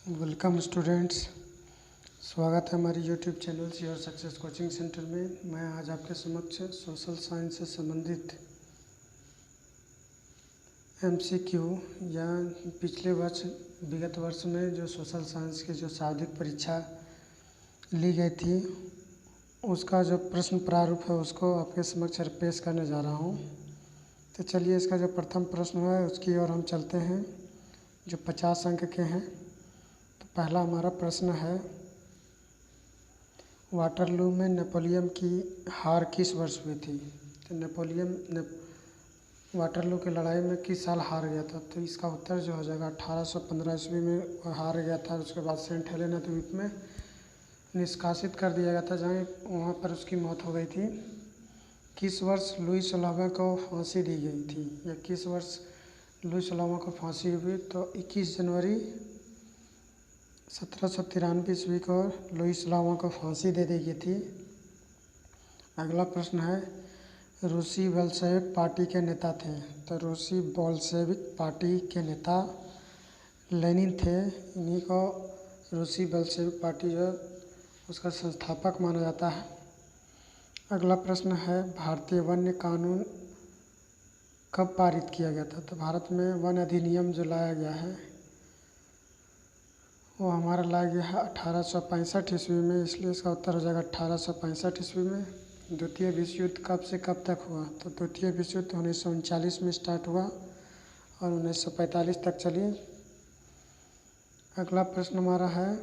Welcome students. स्वागत है हमारी YouTube channel your success coaching centre में। मैं आज आपके समक्ष सोशल साइंस से संबंधित एमसीक्यू या पिछले वर्ष विगत वर्ष में जो सोशल साइंस की जो शाब्दिक परीक्षा ली गई थी उसका जो प्रश्न प्रारूप है उसको आपके समक्ष पेश करने जा रहा हूँ। तो चलिए इसका जो प्रथम प्रश्न है उसकी ओर हम चलते हैं, जो 50 अंक के हैं। तो पहला हमारा प्रश्न है, वाटरलू में नेपोलियन की हार किस वर्ष हुई थी? तो नेपोलियन वाटरलू की लड़ाई में किस साल हार गया था? तो इसका उत्तर जो हो जाएगा 1815 ईस्वी में हार गया था। उसके बाद सेंट हेलेना द्वीप में निष्कासित कर दिया गया था, जहाँ वहाँ पर उसकी मौत हो गई थी। किस वर्ष लुई 16वें को फांसी दी गई थी या किस वर्ष लुई 16वें को फांसी हुई? तो 21 जनवरी 1793 ईस्वी को लुई 16वें को फांसी दे दी गई थी। अगला प्रश्न है, रूसी बोल्शेविक पार्टी के नेता थे? तो रूसी बोल्शेविक पार्टी के नेता लेनिन थे। इन्हीं को रूसी बोल्शेविक पार्टी जो उसका संस्थापक माना जाता है। अगला प्रश्न है, भारतीय वन्य कानून कब पारित किया गया था? तो भारत में वन अधिनियम जो लाया गया है वो हमारा लाया गया है 1865 ईस्वी में, इसलिए इसका उत्तर हो जाएगा 1865 ईस्वी में। द्वितीय विश्व युद्ध कब से कब तक हुआ? तो द्वितीय विश्व युद्ध 1939 में स्टार्ट हुआ और 1945 तक चली। अगला प्रश्न हमारा है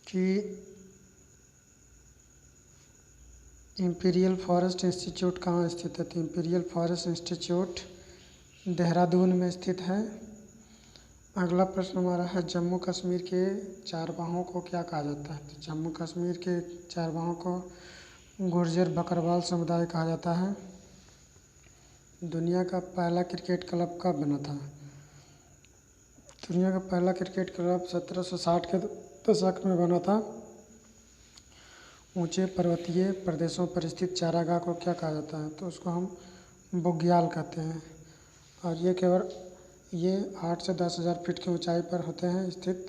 कि इंपीरियल फॉरेस्ट इंस्टीट्यूट कहाँ स्थित है? तो इंपीरियल फॉरेस्ट इंस्टीट्यूट देहरादून में स्थित है। अगला प्रश्न हमारा है, जम्मू कश्मीर के चारवाहों को क्या कहा जाता है? तो जम्मू कश्मीर के चारवाहों को गुर्जर बकरवाल समुदाय कहा जाता है। दुनिया का पहला क्रिकेट क्लब कब बना था? दुनिया का पहला क्रिकेट क्लब 1760 के दशक में बना था। ऊंचे पर्वतीय प्रदेशों पर स्थित चारागाह को क्या कहा जाता है? तो उसको हम बुग्याल कहते हैं। और ये 8 से 10,000 फीट की ऊंचाई पर होते हैं स्थित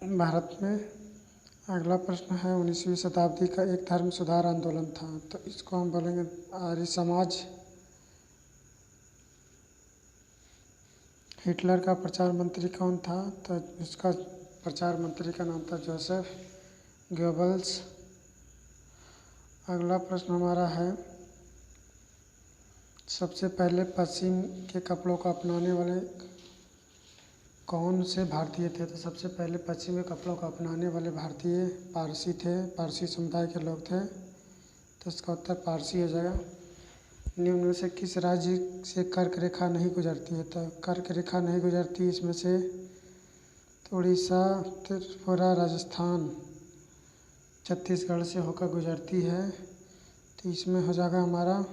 भारत में। अगला प्रश्न है, 19वीं शताब्दी का एक धर्म सुधार आंदोलन था? तो इसको हम बोलेंगे आर्य समाज। हिटलर का प्रचार मंत्री कौन था? तो इसका प्रचार मंत्री का नाम था जोसेफ गोएब्बल्स। अगला प्रश्न हमारा है, सबसे पहले पश्चिम के कपड़ों को अपनाने वाले कौन से भारतीय थे? तो सबसे पहले पश्चिमी कपड़ों को अपनाने वाले भारतीय पारसी थे, पारसी समुदाय के लोग थे। तो इसका उत्तर पारसी हो जाएगा। निम्न में से किस राज्य से कर्क रेखा नहीं गुजरती है? तो कर्क रेखा नहीं गुजरती इसमें से तो उड़ीसा, त्रिपुरा, राजस्थान, छत्तीसगढ़ से होकर गुजरती है। तो इसमें हो जाएगा हमारा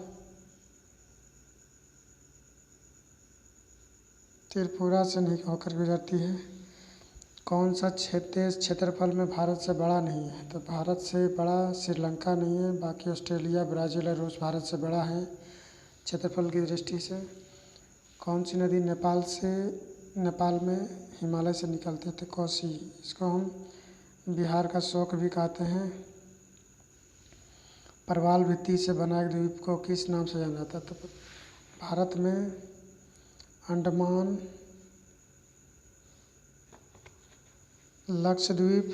त्रिपुरा से नहीं होकर गुजरती है। कौन सा देश क्षेत्रफल में भारत से बड़ा नहीं है? तो भारत से बड़ा श्रीलंका नहीं है, बाकी ऑस्ट्रेलिया, ब्राज़ील और रूस भारत से बड़ा है क्षेत्रफल की दृष्टि से। कौन सी नदी नेपाल में हिमालय से निकलती है? तो कोसी। इसको हम बिहार का शोक भी कहते हैं। प्रवाल भित्ति से बना एक द्वीप को किस नाम से जाना जाता है? तो भारत में अंडमान, लक्षद्वीप,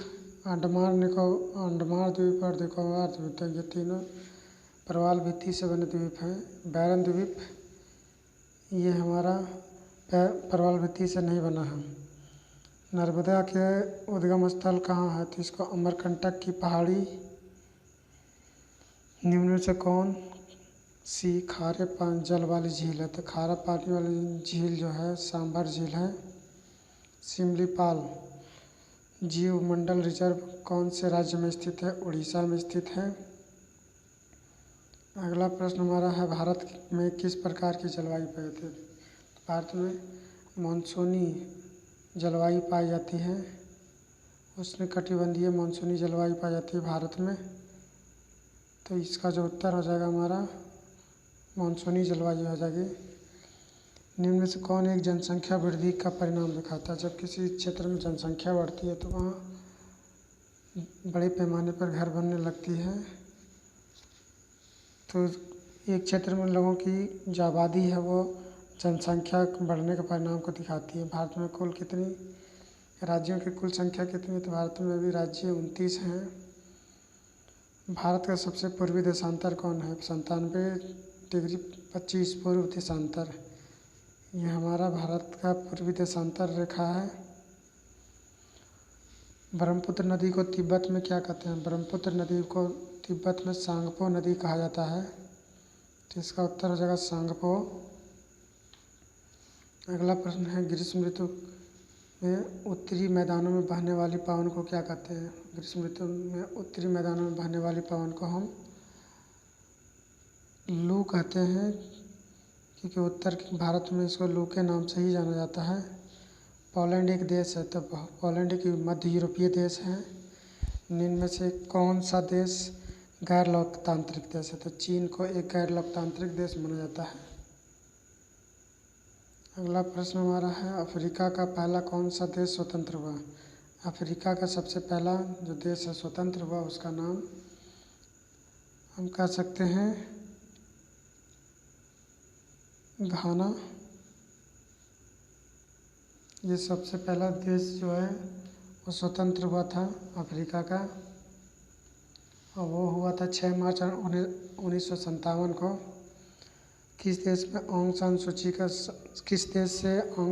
अंडमान द्वीप और निकोबार द्वीप, ये तीनों प्रवाल भित्ति से बने द्वीप हैं। बैरन द्वीप ये हमारा प्रवाल भित्ति से नहीं बना है। नर्मदा के उद्गम स्थल कहाँ है? तो इसको अमरकंटक की पहाड़ी। निम्न में से कौन सी खारे पानी जल वाली झील है? तो खारा पानी वाली झील जो है सांभर झील है। सिमलीपाल जीवमंडल रिजर्व कौन से राज्य में स्थित है? उड़ीसा में स्थित है। अगला प्रश्न हमारा है, भारत में किस प्रकार की जलवायु पाई जाती है? भारत में मानसूनी जलवायु पाई जाती है। उष्णकटिबंधीय मानसूनी जलवायु पाई जाती है भारत में। तो इसका जो उत्तर हो जाएगा हमारा मानसूनी जलवायु हो जाएगी। निम्न में से कौन एक जनसंख्या वृद्धि का परिणाम दिखाता है? जब किसी क्षेत्र में जनसंख्या बढ़ती है तो वहाँ बड़े पैमाने पर घर बनने लगती है, तो एक क्षेत्र में लोगों की जो आबादी है वो जनसंख्या बढ़ने के परिणाम को दिखाती है। भारत में कुल कितनी राज्यों की कुल संख्या कितनी है? तो भारत में अभी राज्य 29 हैं। भारत का सबसे पूर्वी देशांतर कौन है? 97°25 पूर्व देशांतर, ये हमारा भारत का पूर्वी देशांतर रेखा है। ब्रह्मपुत्र नदी को तिब्बत में क्या कहते हैं? ब्रह्मपुत्र नदी को तिब्बत में सांगपो नदी कहा जाता है, तो इसका उत्तर हो जाएगा सांगपो। अगला प्रश्न है, ग्रीष्म ऋतु में उत्तरी मैदानों में बहने वाली पवन को क्या कहते हैं? ग्रीष्म ऋतु में उत्तरी मैदानों में बहने वाली पवन को हम लू कहते हैं, क्योंकि उत्तर भारत में इसको लू के नाम से ही जाना जाता है। पोलैंड एक देश है, तो पोलैंड एक मध्य यूरोपीय देश है। निम्न में से कौन सा देश गैर लोकतांत्रिक देश है? तो चीन को एक गैर लोकतांत्रिक देश माना जाता है। अगला प्रश्न हमारा है, अफ्रीका का पहला कौन सा देश स्वतंत्र हुआ? अफ्रीका का सबसे पहला जो देश है स्वतंत्र हुआ, उसका नाम हम कह सकते हैं घाना। ये सबसे पहला देश जो है वो स्वतंत्र हुआ था अफ्रीका का, और वो हुआ था 6 मार्च 1957 को। किस देश से आंग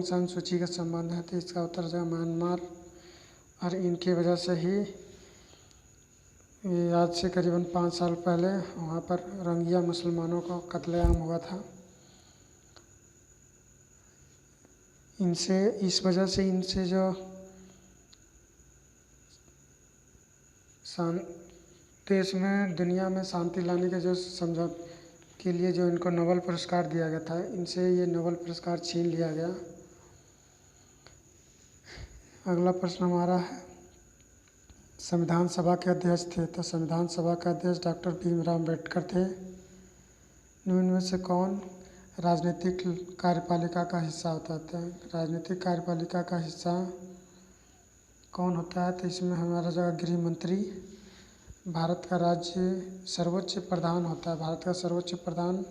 सान सूची का संबंध है? तो इसका उत्तर है म्यांमार, और इनकी वजह से ही आज से करीबन 5 साल पहले वहाँ पर रोहिंग्या मुसलमानों को कत्लेआम हुआ था। इस वजह से इनसे जो देश में दुनिया में शांति लाने के जो समझौते के लिए जो इनको नोबेल पुरस्कार दिया गया था, इनसे ये नोबेल पुरस्कार छीन लिया गया। अगला प्रश्न हमारा है, संविधान सभा के अध्यक्ष थे? तो संविधान सभा का अध्यक्ष डॉक्टर भीमराव अम्बेडकर थे। निम्न में से कौन राजनीतिक कार्यपालिका का हिस्सा होता है? राजनीतिक कार्यपालिका का हिस्सा कौन होता है? तो इसमें हमारा जगह गृह मंत्री। भारत का राज्य सर्वोच्च प्रधान होता है, भारत का सर्वोच्च प्रधान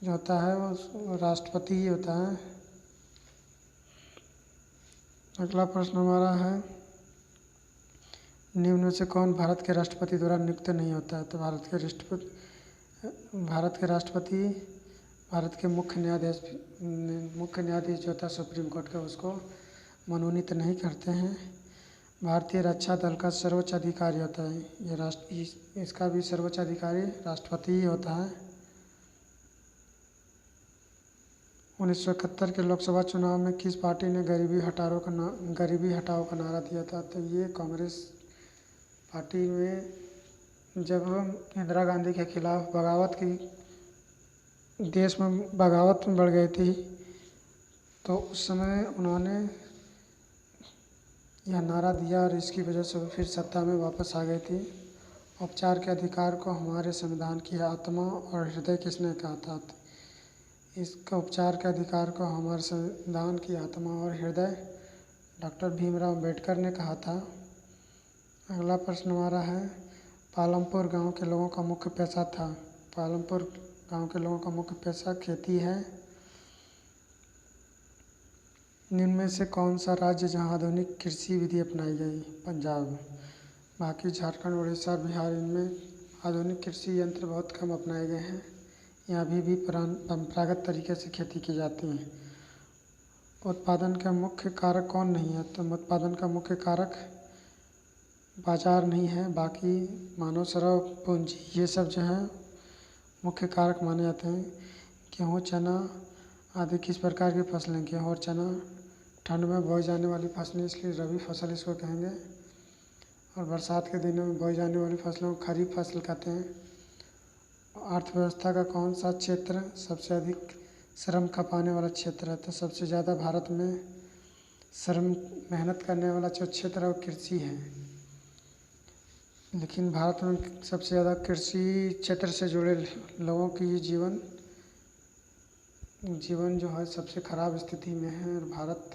जो होता है वो राष्ट्रपति ही होता है। अगला प्रश्न हमारा है, निम्न में से कौन भारत के राष्ट्रपति द्वारा नियुक्त नहीं होता है? तो भारत के राष्ट्रपति भारत के मुख्य न्यायाधीश जो होता है सुप्रीम कोर्ट का, उसको मनोनीत नहीं करते हैं। भारतीय रक्षा दल का सर्वोच्च अधिकारी होता है, इसका भी सर्वोच्च अधिकारी राष्ट्रपति ही होता है। 1971 के लोकसभा चुनाव में किस पार्टी ने गरीबी हटाओ का नारा दिया था? तो ये कांग्रेस पार्टी में जब इंदिरा गांधी के खिलाफ देश में बगावत बढ़ गई थी, तो उस समय उन्होंने यह नारा दिया और इसकी वजह से वो फिर सत्ता में वापस आ गई थी। उपचार के अधिकार को हमारे संविधान की आत्मा और हृदय किसने कहा था? इसका उपचार के अधिकार को हमारे संविधान की आत्मा और हृदय डॉक्टर भीमराव अम्बेडकर ने कहा था। अगला प्रश्न हमारा है, पालमपुर गांव के लोगों का मुख्य पेशा था? पालमपुर गांव के लोगों का मुख्य पेशा खेती है। निम्न में से कौन सा राज्य जहां आधुनिक कृषि विधि अपनाई गई? पंजाब। बाकी झारखंड, उड़ीसा, बिहार, इनमें आधुनिक कृषि यंत्र बहुत कम अपनाए गए हैं। यहाँ अभी भी परंपरागत तरीके से खेती की जाती है। उत्पादन का मुख्य कारक कौन नहीं है? तो उत्पादन का मुख्य कारक बाजार नहीं है, बाकी मानव श्रम, पूंजी, ये सब जो है मुख्य कारक माने जाते हैं। गेहूँ, चना आदि किस प्रकार की फसलें? गेहूँ और चना ठंड में बोई जाने वाली फसलें, इसलिए रबी फसल इसको कहेंगे। और बरसात के दिनों में बोई जाने वाली फसलों को खरीफ फसल कहते हैं। अर्थव्यवस्था का कौन सा क्षेत्र सबसे अधिक श्रम खपाने वाला क्षेत्र है? तो सबसे ज़्यादा भारत में श्रम मेहनत करने वाला जो क्षेत्र है वो कृषि है। लेकिन भारत में सबसे ज़्यादा कृषि क्षेत्र से जुड़े लोगों की जीवन जो है सबसे ख़राब स्थिति में है। और भारत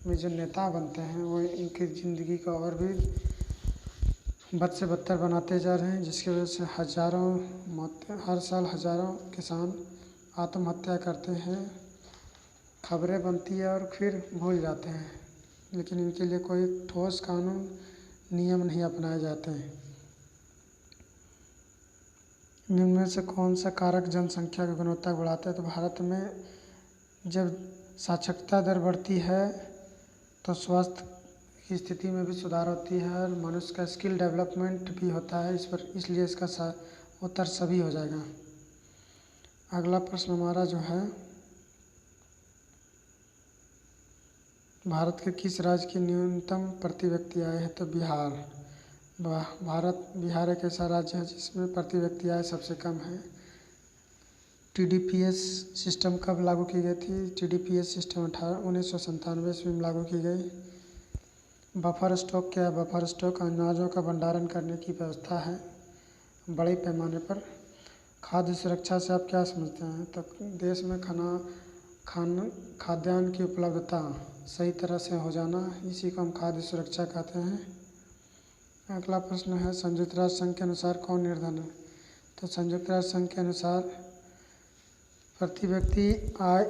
में जो नेता बनते हैं वो इनकी ज़िंदगी को और भी बद से बदतर बनाते जा रहे हैं, जिसकी वजह से हर साल हज़ारों किसान आत्महत्या करते हैं। खबरें बनती है और फिर भूल जाते हैं, लेकिन इनके लिए कोई ठोस कानून नियम नहीं अपनाए जाते हैं। निम्न में से कौन सा कारक जनसंख्या की गुणवत्ता बढ़ाता है? तो भारत में जब साक्षरता दर बढ़ती है तो स्वास्थ्य की स्थिति में भी सुधार होती है और मनुष्य का स्किल डेवलपमेंट भी होता है। इसलिए इसका उत्तर सभी हो जाएगा। अगला प्रश्न हमारा जो है, भारत के किस राज्य की न्यूनतम प्रति व्यक्ति आय है? तो बिहार। बिहार एक ऐसा राज्य है जिसमें प्रति व्यक्ति आय सबसे कम है। TDPS सिस्टम कब लागू की गई थी? TDPS सिस्टम 1997 ईस्वी में लागू की गई। बफर स्टॉक क्या है? बफर स्टॉक अनाजों का भंडारण करने की व्यवस्था है बड़े पैमाने पर। खाद्य सुरक्षा से आप क्या समझते हैं? तो देश में खाद्यान्न की उपलब्धता सही तरह से हो जाना, इसी को हम खाद्य सुरक्षा कहते हैं। अगला प्रश्न है, संयुक्त राष्ट्र संघ के अनुसार कौन निर्धन है? तो संयुक्त राष्ट्र संघ के अनुसार प्रति व्यक्ति आय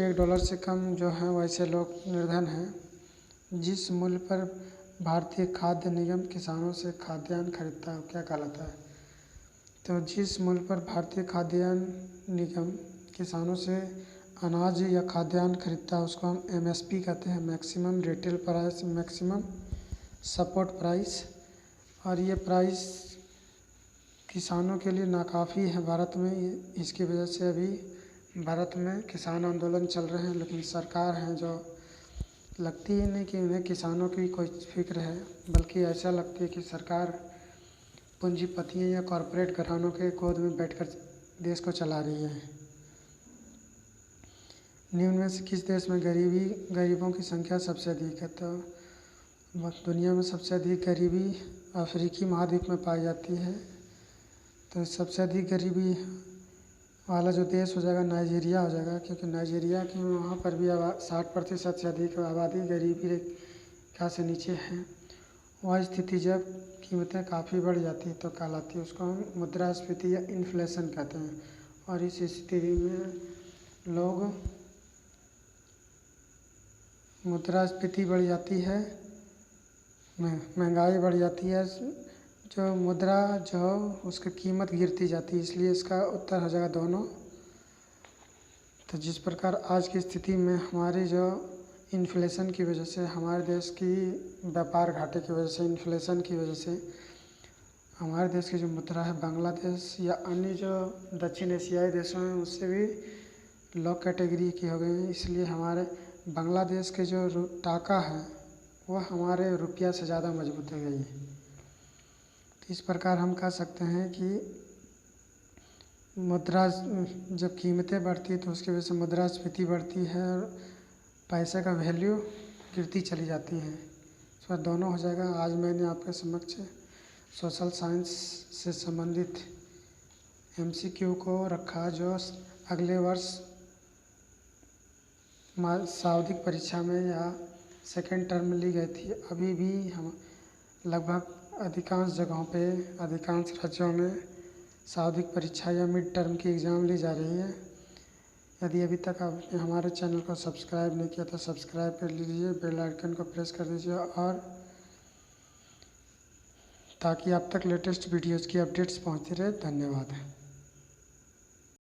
$1 से कम जो है वैसे लोग निर्धन हैं। जिस मूल्य पर भारतीय खाद्य निगम किसानों से खाद्यान्न खरीदता है क्या कहलाता है? तो जिस मूल्य पर भारतीय खाद्यान्न निगम किसानों से अनाज या खाद्यान्न खरीदता है उसको हम MSP कहते हैं, maximum retail price, maximum support price. और ये प्राइस किसानों के लिए नाकाफ़ी है भारत में। इसकी वजह से अभी भारत में किसान आंदोलन चल रहे हैं, लेकिन सरकार हैं जो लगती ही नहीं कि उन्हें किसानों की कोई फिक्र है, बल्कि ऐसा लगती है कि सरकार पूंजीपतियों या कॉरपोरेट घरानों के गोद में बैठकर देश को चला रही है। निम्न में से किस देश में गरीबों की संख्या सबसे अधिक है? तो दुनिया में सबसे अधिक गरीबी अफ्रीकी महाद्वीप में पाई जाती है। तो सबसे अधिक गरीबी वाला जो देश हो जाएगा नाइजीरिया हो जाएगा, क्योंकि नाइजीरिया की वहाँ पर भी 60% से अधिक आबादी गरीबी रेखा से नीचे है। वह स्थिति जब कीमतें काफ़ी बढ़ जाती है तो कहलाती है, उसको हम मुद्रास्फीति या इन्फ्लेशन कहते हैं। और इस स्थिति में मुद्रास्फीति बढ़ जाती है, महंगाई बढ़ जाती है, जो मुद्रा जो उसकी कीमत गिरती जाती है। इसलिए इसका उत्तर हो जाएगा दोनों। तो जिस प्रकार आज की स्थिति में हमारी जो इन्फ्लेशन की वजह से, हमारे देश की व्यापार घाटे की वजह से, इन्फ्लेशन की वजह से हमारे देश की जो मुद्रा है बांग्लादेश या अन्य जो दक्षिण एशियाई देशों हैं उससे भी लो कैटेगरी की हो गई है। इसलिए हमारे बांग्लादेश के जो टाका है वह हमारे रुपया से ज़्यादा मजबूत हो गई है। तो इस प्रकार हम कह सकते हैं कि मुद्रा जब कीमतें बढ़ती है तो उसकी वजह से मुद्रास्फीति बढ़ती है और पैसे का वैल्यू गिरती चली जाती है। तो दोनों हो जाएगा। आज मैंने आपके समक्ष सोशल साइंस से संबंधित MCQ को रखा जो अगले वर्ष शाब्दिक परीक्षा में या सेकेंड टर्म में ली गई थी। अभी भी हम लगभग अधिकांश जगहों पे, अधिकांश राज्यों में शाब्दिक परीक्षा या मिड टर्म की एग्ज़ाम ली जा रही है। यदि अभी तक आपने हमारे चैनल को सब्सक्राइब नहीं किया तो सब्सक्राइब कर लीजिए, बेल आइकन को प्रेस कर दीजिए, और ताकि आप तक लेटेस्ट वीडियोज़ की अपडेट्स पहुँचती रहे। धन्यवाद।